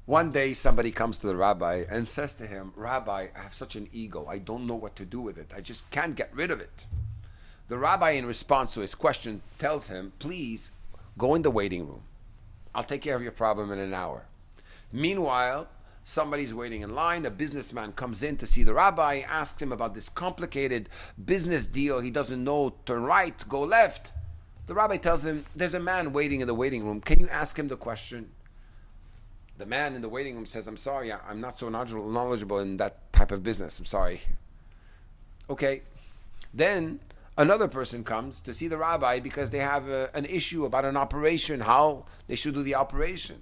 One day somebody comes to the rabbi and says to him, Rabbi, I have such an ego. I don't know what to do with it. I just can't get rid of it. The rabbi, in response to his question, tells him, please go in the waiting room. I'll take care of your problem in an hour. Meanwhile, somebody's waiting in line. A businessman comes in to see the rabbi, asks him about this complicated business deal. He doesn't know, turn right, go left. The rabbi tells him, there's a man waiting in the waiting room. Can you ask him the question? The man in the waiting room says, I'm sorry, I'm not so knowledgeable in that type of business. I'm sorry. Okay. Then another person comes to see the rabbi because they have an issue about an operation, how they should do the operation.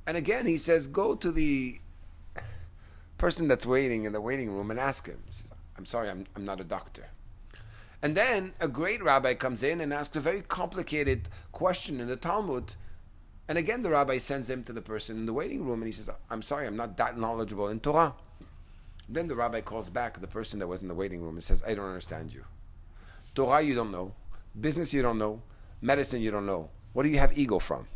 And again, he says, go to the person that's waiting in the waiting room and ask him. He says, I'm sorry, I'm not a doctor. And then a great rabbi comes in and asks a very complicated question in the Talmud. And again, the rabbi sends him to the person in the waiting room and he says, I'm sorry, I'm not that knowledgeable in Torah. Then the rabbi calls back the person that was in the waiting room and says, I don't understand you. Torah you don't know, business you don't know, medicine you don't know. What do you have ego from?